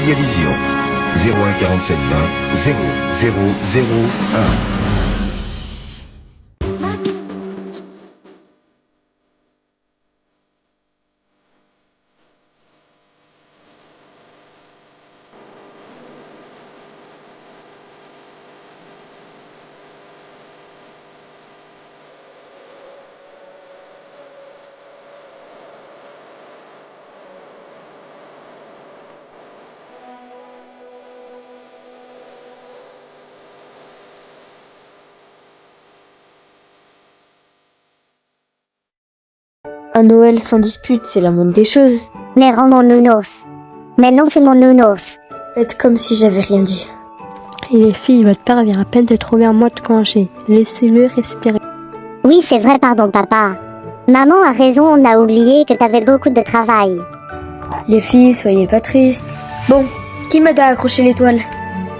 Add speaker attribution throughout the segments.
Speaker 1: Télévision 01 47 20 0 0 0 1.
Speaker 2: Un Noël sans dispute, c'est la moindre des choses.
Speaker 3: Mais rends mon nounours. Maintenant fais mon nounours.
Speaker 2: Faites comme si j'avais rien dit.
Speaker 4: Et les filles, votre père vient à peine de trouver un mois de congé. Laissez-le respirer.
Speaker 3: Oui, c'est vrai, pardon papa. Maman a raison, on a oublié que t'avais beaucoup de travail.
Speaker 2: Les filles, soyez pas tristes. Bon, qui m'aide à accrocher l'étoile?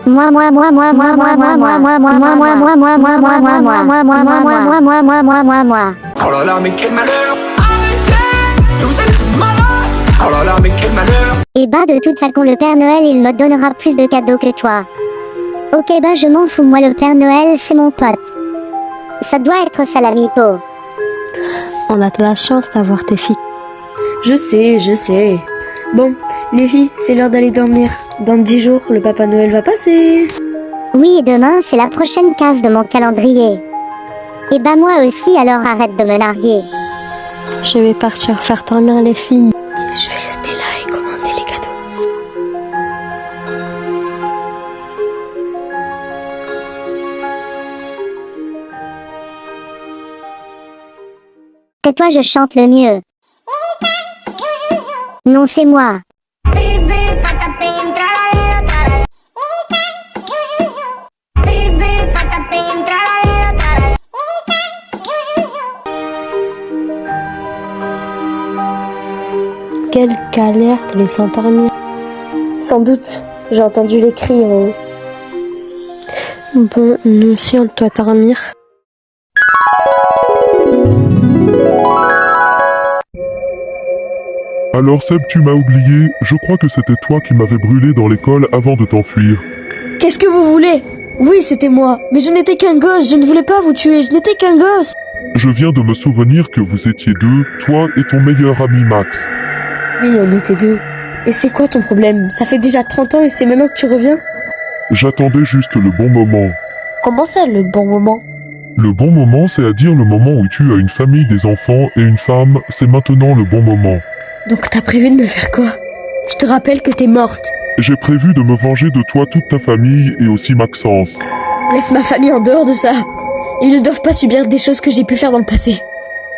Speaker 3: Moi.
Speaker 5: Oh là là, mais quel malheur! Arrêtez! Vous êtes malade! Oh là là, mais quel malheur!
Speaker 3: Et bah de toute façon le Père Noël il me donnera plus de cadeaux que toi. Ok bah je m'en fous, moi le Père Noël c'est mon pote. Ça doit être ça l'amico.
Speaker 4: On a de la chance d'avoir tes filles.
Speaker 2: Je sais. Bon, les filles, c'est l'heure d'aller dormir. Dans 10 jours, le Papa Noël va passer.
Speaker 3: Oui et demain c'est la prochaine case de mon calendrier. Et bah moi aussi alors arrête de me narguer.
Speaker 4: Je vais partir faire dormir les filles.
Speaker 2: Je vais rester là et commenter les cadeaux.
Speaker 3: Tais-toi, je chante le mieux. Non, c'est moi.
Speaker 4: Quelle galère de les endormir.
Speaker 2: Sans doute, j'ai entendu les cris en haut.
Speaker 4: Bon, nous aussi on doit dormir.
Speaker 6: Alors Seb, tu m'as oublié, je crois que c'était toi qui m'avais brûlé dans l'école avant de t'enfuir.
Speaker 2: Qu'est-ce que vous voulez? Oui, c'était moi, mais je n'étais qu'un gosse, je ne voulais pas vous tuer, je n'étais qu'un gosse.
Speaker 6: Je viens de me souvenir que vous étiez deux, toi et ton meilleur ami Max.
Speaker 2: Oui, on était deux. Et c'est quoi ton problème? Ça fait déjà 30 ans et c'est maintenant que tu reviens?
Speaker 6: J'attendais juste le bon moment.
Speaker 2: Comment ça, le bon moment?
Speaker 6: Le bon moment, c'est à dire le moment où tu as une famille, des enfants et une femme, c'est maintenant le bon moment.
Speaker 2: Donc t'as prévu de me faire quoi? Je te rappelle que t'es morte.
Speaker 6: J'ai prévu de me venger de toi, toute ta famille et aussi Maxence.
Speaker 2: Laisse ma famille en dehors de ça. Ils ne doivent pas subir des choses que j'ai pu faire dans le passé.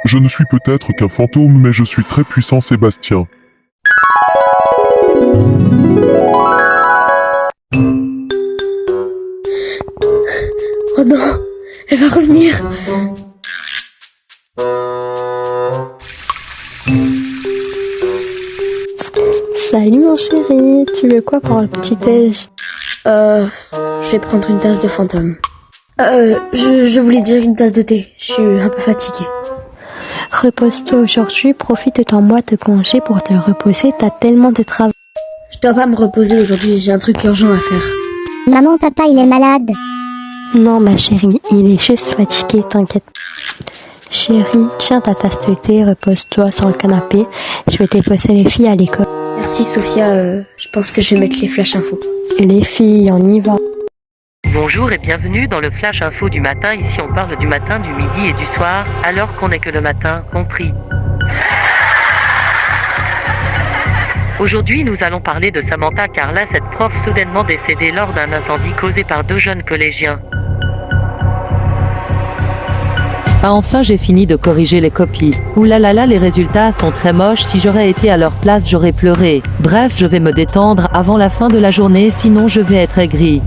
Speaker 6: Je ne suis peut-être qu'un fantôme, mais je suis très puissant, Sébastien.
Speaker 2: Oh non, elle va revenir.
Speaker 4: Salut mon chéri, tu veux quoi pour le petit-déj?
Speaker 2: Je vais prendre une tasse de fantôme. Je voulais dire une tasse de thé. Je suis un peu fatiguée.
Speaker 4: Repose-toi aujourd'hui, profite de ton mois de congé pour te reposer, t'as tellement de travail.
Speaker 2: Je dois pas me reposer aujourd'hui, j'ai un truc urgent à faire.
Speaker 3: Maman, papa il est malade.
Speaker 4: Non ma chérie, il est juste fatigué, t'inquiète. Chérie, tiens ta tasse de thé, repose-toi sur le canapé. Je vais déposer les filles à l'école.
Speaker 2: Merci Sophia, je pense que je vais mettre les flash infos.
Speaker 4: Les filles, on y va.
Speaker 7: Bonjour et bienvenue dans le Flash Info du matin. Ici on parle du matin, du midi et du soir, alors qu'on n'est que le matin, compris. Aujourd'hui, nous allons parler de Samantha Carla, cette prof soudainement décédée lors d'un incendie causé par deux jeunes collégiens.
Speaker 8: Ah enfin j'ai fini de corriger les copies. Ouh là là là, les résultats sont très moches, si j'aurais été à leur place j'aurais pleuré. Bref, je vais me détendre avant la fin de la journée, sinon je vais être aigri.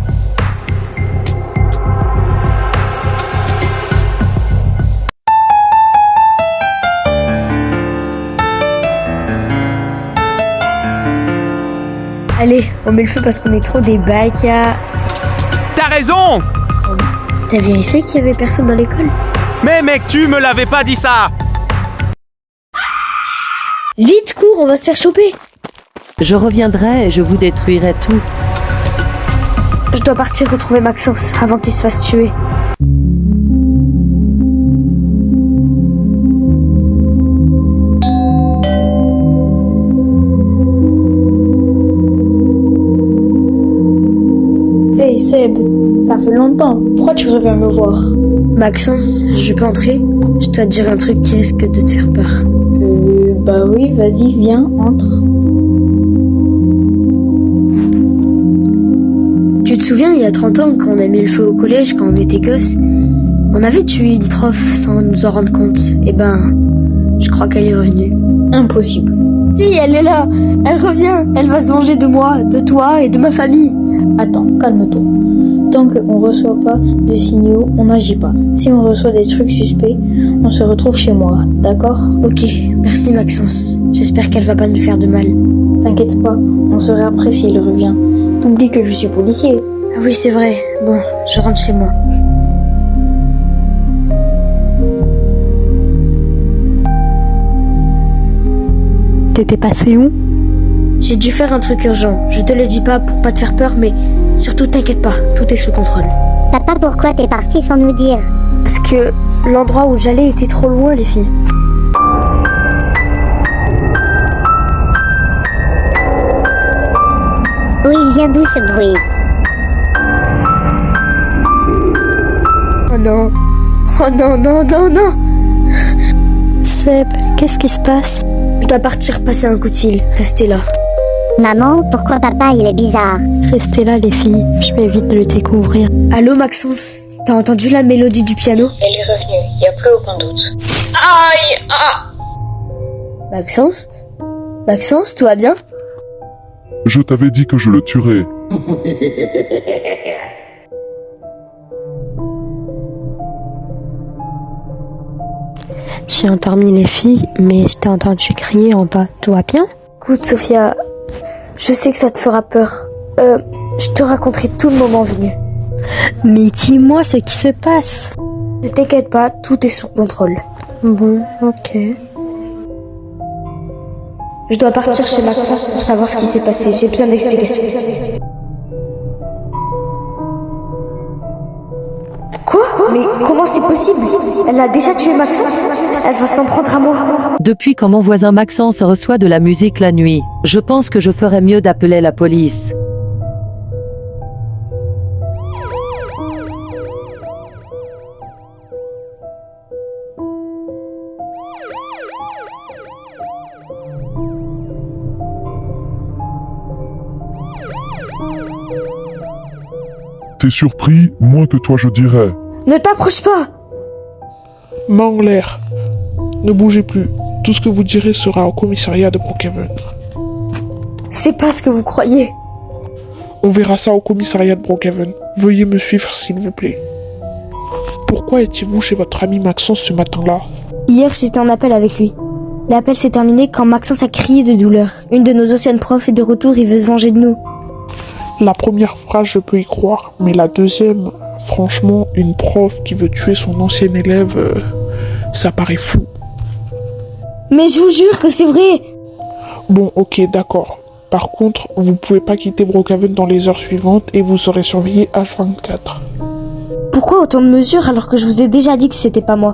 Speaker 2: Allez, on met le feu parce qu'on est trop des baïkas.
Speaker 9: T'as raison!
Speaker 2: T'as vérifié qu'il y avait personne dans l'école?
Speaker 9: Mais mec, tu me l'avais pas dit ça!
Speaker 2: Vite, cours, on va se faire choper!
Speaker 8: Je reviendrai et je vous détruirai tout.
Speaker 2: Je dois partir retrouver Maxence avant qu'il se fasse tuer.
Speaker 10: Hey Seb, ça fait longtemps. Pourquoi tu reviens me voir?
Speaker 2: Maxence, je peux entrer? Je dois te dire un truc qui risque de te faire peur.
Speaker 10: Bah oui, vas-y, viens, entre.
Speaker 2: Tu te souviens, il y a 30 ans, quand on a mis le feu au collège, quand on était gosses, on avait tué une prof sans nous en rendre compte. Eh ben, je crois qu'elle est revenue.
Speaker 10: Impossible.
Speaker 2: Si, elle est là. Elle revient. Elle va se venger de moi, de toi et de ma famille.
Speaker 10: Attends, calme-toi. Tant qu'on reçoit pas de signaux, on n'agit pas. Si on reçoit des trucs suspects, on se retrouve chez moi, d'accord?
Speaker 2: Ok, merci Maxence. J'espère qu'elle va pas nous faire de mal.
Speaker 10: T'inquiète pas, on sera après si elle revient. T'oublies que je suis policier.
Speaker 2: Ah oui, c'est vrai. Bon, je rentre chez moi.
Speaker 4: T'étais passé où?
Speaker 2: J'ai dû faire un truc urgent. Je te le dis pas pour pas te faire peur, mais surtout t'inquiète pas, tout est sous contrôle.
Speaker 3: Papa, pourquoi t'es parti sans nous dire?
Speaker 2: Parce que l'endroit où j'allais était trop loin, les filles.
Speaker 3: Où il vient d'où ce bruit?
Speaker 2: Oh non. Oh non, non, non, non.
Speaker 4: Seb, qu'est-ce qui se passe?
Speaker 2: Je dois partir passer un coup de fil. Restez là.
Speaker 3: Maman, pourquoi papa il est bizarre?
Speaker 4: Restez là les filles, je vais vite le découvrir.
Speaker 2: Allô Maxence, t'as entendu la mélodie du piano?
Speaker 10: Elle est revenue, y a plus aucun doute.
Speaker 2: Aïe! Ah! Maxence? Maxence, tout va bien?
Speaker 6: Je t'avais dit que je le tuerais.
Speaker 4: J'ai endormi les filles, mais je t'ai entendu crier en bas. Tout va bien?
Speaker 2: Écoute Sophia, je sais que ça te fera peur. Je te raconterai tout le moment venu.
Speaker 4: Mais dis-moi ce qui se passe.
Speaker 2: Ne t'inquiète pas, tout est sous contrôle.
Speaker 4: Bon, ok.
Speaker 2: Je dois partir chez Maxence pour savoir ce qui s'est passé. J'ai besoin d'explications. Quoi? Mais comment c'est possible? Elle a déjà tué Maxence? Elle va s'en prendre à moi.
Speaker 8: Depuis quand mon voisin Maxence reçoit de la musique la nuit, je pense que je ferais mieux d'appeler la police.
Speaker 6: T'es surpris, moins que toi je dirais.
Speaker 2: Ne t'approche pas!
Speaker 11: Main en l'air. Ne bougez plus. Tout ce que vous direz sera au commissariat de Brookhaven.
Speaker 2: C'est pas ce que vous croyez.
Speaker 11: On verra ça au commissariat de Brookhaven. Veuillez me suivre s'il vous plaît. Pourquoi étiez-vous chez votre ami Maxence ce matin-là?
Speaker 2: Hier, j'étais en appel avec lui. L'appel s'est terminé quand Maxence a crié de douleur. Une de nos anciennes profs est de retour, il veut se venger de nous.
Speaker 11: La première phrase, je peux y croire, mais la deuxième, franchement, une prof qui veut tuer son ancien élève, ça paraît fou.
Speaker 2: Mais je vous jure que c'est vrai!
Speaker 11: Bon, ok, d'accord. Par contre, vous pouvez pas quitter Brookhaven dans les heures suivantes et vous serez surveillé H24.
Speaker 2: Pourquoi autant de mesures alors que je vous ai déjà dit que c'était pas moi?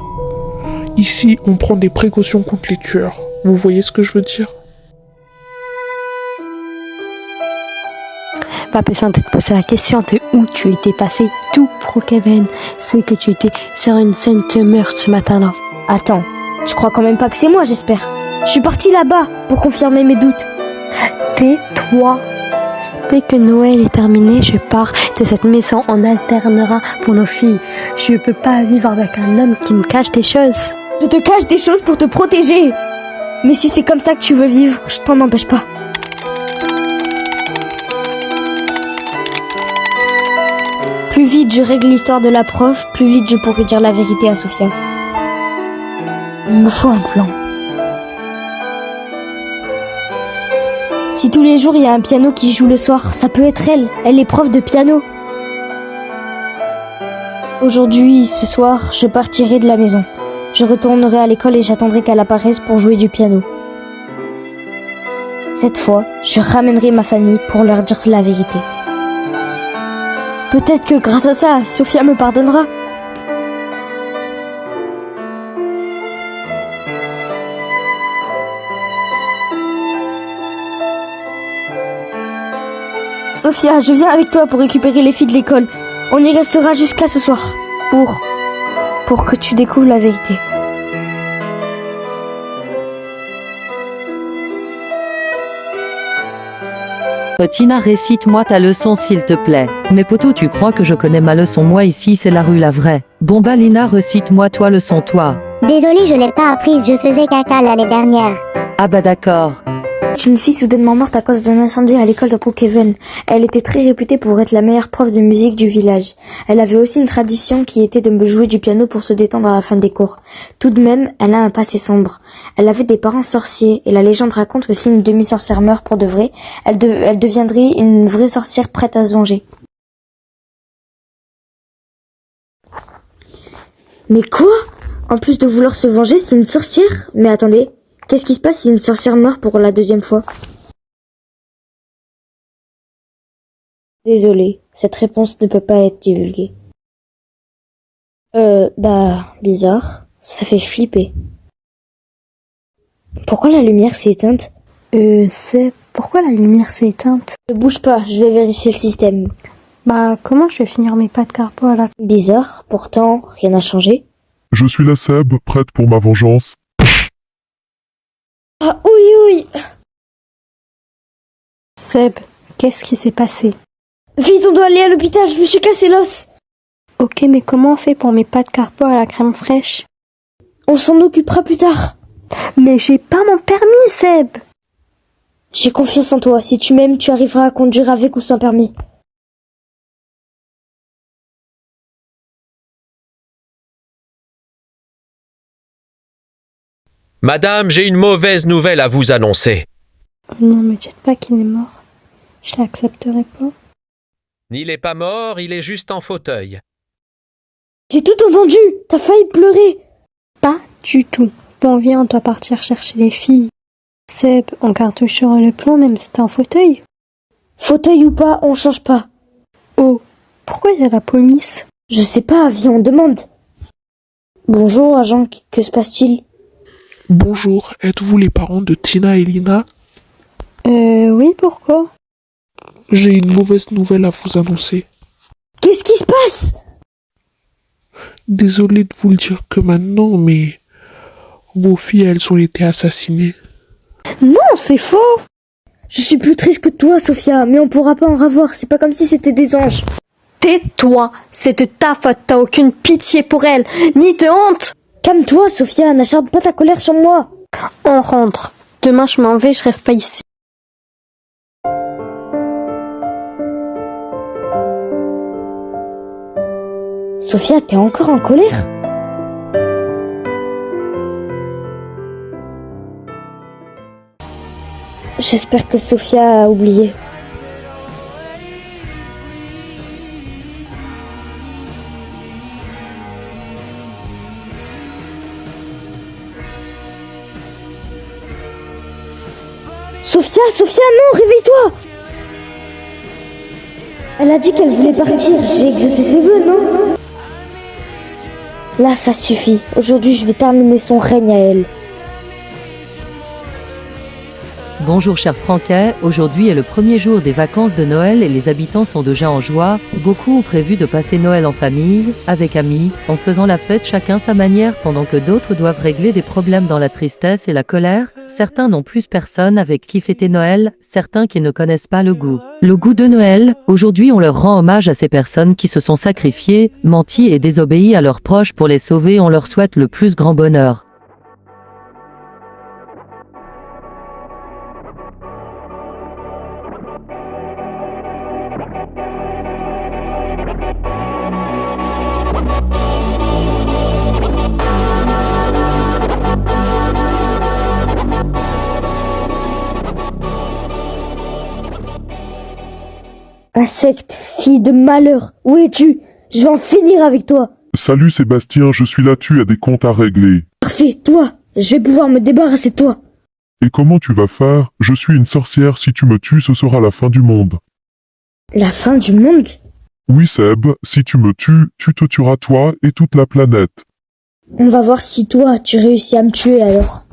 Speaker 11: Ici, on prend des précautions contre les tueurs. Vous voyez ce que je veux dire?
Speaker 4: Pas besoin de te poser la question de où tu étais passé. Tout Brookhaven, c'est que tu étais sur une scène de meurtre ce matin-là.
Speaker 2: Attends, tu crois quand même pas que c'est moi, j'espère? Je suis partie là-bas pour confirmer mes doutes.
Speaker 4: Tais-toi. Dès que Noël est terminé, je pars de cette maison. On alternera pour nos filles. Je peux pas vivre avec un homme qui me cache des choses.
Speaker 2: Je te cache des choses pour te protéger. Mais si c'est comme ça que tu veux vivre, je t'en empêche pas. Plus vite je règle l'histoire de la prof, plus vite je pourrai dire la vérité à Sophia. Il me faut un plan. Si tous les jours il y a un piano qui joue le soir, ça peut être elle. Elle est prof de piano. Aujourd'hui, ce soir, je partirai de la maison. Je retournerai à l'école et j'attendrai qu'elle apparaisse pour jouer du piano. Cette fois, je ramènerai ma famille pour leur dire la vérité. Peut-être que grâce à ça, Sophia me pardonnera. Sophia, je viens avec toi pour récupérer les filles de l'école. On y restera jusqu'à ce soir. Pour que tu découvres la vérité.
Speaker 8: Tina, récite-moi ta leçon s'il te plaît. Mais poto, tu crois que je connais ma leçon? Moi ici c'est la rue la vraie. Bon bah Lina, récite-moi toi leçon toi.
Speaker 3: Désolée, je l'ai pas apprise, je faisais caca l'année dernière.
Speaker 8: Ah bah d'accord.
Speaker 10: Une fille soudainement morte à cause d'un incendie à l'école de Brookhaven. Elle était très réputée pour être la meilleure prof de musique du village. Elle avait aussi une tradition qui était de jouer du piano pour se détendre à la fin des cours. Tout de même, elle a un passé sombre. Elle avait des parents sorciers et la légende raconte que si une demi-sorcière meurt pour de vrai, elle deviendrait une vraie sorcière prête à se venger. Mais quoi? En plus de vouloir se venger, c'est une sorcière? Mais attendez. Qu'est-ce qui se passe si une sorcière meurt pour la deuxième fois? Désolé, cette réponse ne peut pas être divulguée. Bizarre. Ça fait flipper. Pourquoi la lumière s'est éteinte?
Speaker 4: C'est... Pourquoi la lumière s'est éteinte?
Speaker 10: Ne bouge pas, je vais vérifier le système.
Speaker 4: Bah, comment je vais finir mes pâtes carpo à la...
Speaker 10: Bizarre, pourtant, rien n'a changé.
Speaker 6: Je suis la Seb, prête pour ma vengeance.
Speaker 10: Ah, oui.
Speaker 4: Seb, qu'est-ce qui s'est passé?
Speaker 10: Vite, on doit aller à l'hôpital, je me suis cassé l'os.
Speaker 4: Ok, mais comment on fait pour mes pâtes carpo à la crème fraîche?
Speaker 10: On s'en occupera plus tard.
Speaker 4: Mais j'ai pas mon permis, Seb.
Speaker 10: J'ai confiance en toi, si tu m'aimes, tu arriveras à conduire avec ou sans permis.
Speaker 12: Madame, j'ai une mauvaise nouvelle à vous annoncer.
Speaker 4: Non, me dites pas qu'il est mort. Je l'accepterai pas.
Speaker 12: Il n'est pas mort, il est juste en fauteuil.
Speaker 10: J'ai tout entendu, t'as failli pleurer.
Speaker 4: Pas du tout. Bon, viens, on doit partir chercher les filles. Seb, on cartouchera le plan même si t'es en fauteuil.
Speaker 10: Fauteuil ou pas, on change pas.
Speaker 4: Oh, pourquoi il y a la police?
Speaker 10: Je sais pas, viens, on demande. Bonjour, agent, que se passe-t-il?
Speaker 11: Bonjour, êtes-vous les parents de Tina et Lina?
Speaker 4: Oui, pourquoi?
Speaker 11: J'ai une mauvaise nouvelle à vous annoncer.
Speaker 10: Qu'est-ce qui se passe?
Speaker 11: Désolé de vous le dire que maintenant, mais vos filles, elles ont été assassinées.
Speaker 4: Non, c'est faux!
Speaker 10: Je suis plus triste que toi, Sophia, mais on pourra pas en revoir, c'est pas comme si c'était des anges.
Speaker 4: Tais-toi! C'est de ta faute, t'as aucune pitié pour elle, ni de honte!
Speaker 10: Calme-toi, Sophia, n'acharne pas ta colère sur moi.
Speaker 4: On rentre. Demain, je m'en vais, je reste pas ici.
Speaker 10: Sophia, t'es encore en colère? J'espère que Sophia a oublié. Sophia, non, réveille-toi! Elle a dit qu'elle voulait partir, j'ai exaucé ses vœux, non? Là, ça suffit. Aujourd'hui, je vais terminer son règne à elle.
Speaker 8: Bonjour cher Franquet, aujourd'hui est le premier jour des vacances de Noël et les habitants sont déjà en joie. Beaucoup ont prévu de passer Noël en famille, avec amis, en faisant la fête chacun sa manière pendant que d'autres doivent régler des problèmes dans la tristesse et la colère. Certains n'ont plus personne avec qui fêter Noël, certains qui ne connaissent pas le goût. Le goût de Noël, aujourd'hui on leur rend hommage à ces personnes qui se sont sacrifiées, menti et désobéi à leurs proches pour les sauver, on leur souhaite le plus grand bonheur.
Speaker 10: Insecte, fille de malheur, où es-tu? Je vais en finir avec toi.
Speaker 6: Salut Sébastien, je suis là, tu as des comptes à régler.
Speaker 10: Parfait, toi, je vais pouvoir me débarrasser de toi.
Speaker 6: Et comment tu vas faire? Je suis une sorcière, si tu me tues, ce sera la fin du monde.
Speaker 10: La fin du monde?
Speaker 6: Oui Seb, si tu me tues, tu te tueras toi et toute la planète.
Speaker 10: On va voir si toi, tu réussis à me tuer alors.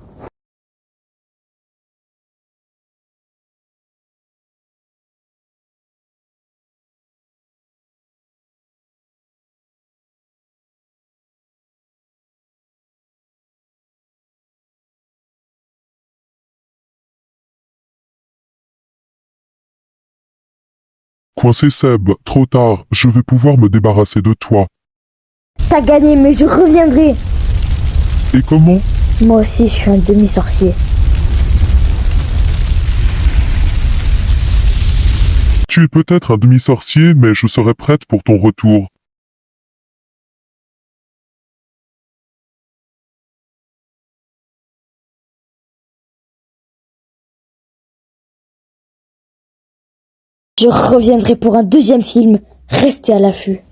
Speaker 6: Coincé Seb, trop tard, je vais pouvoir me débarrasser de toi.
Speaker 10: T'as gagné, mais je reviendrai.
Speaker 6: Et comment?
Speaker 10: Moi aussi, je suis un demi-sorcier.
Speaker 6: Tu es peut-être un demi-sorcier, mais je serai prête pour ton retour.
Speaker 10: Je reviendrai pour un deuxième film. Restez à l'affût.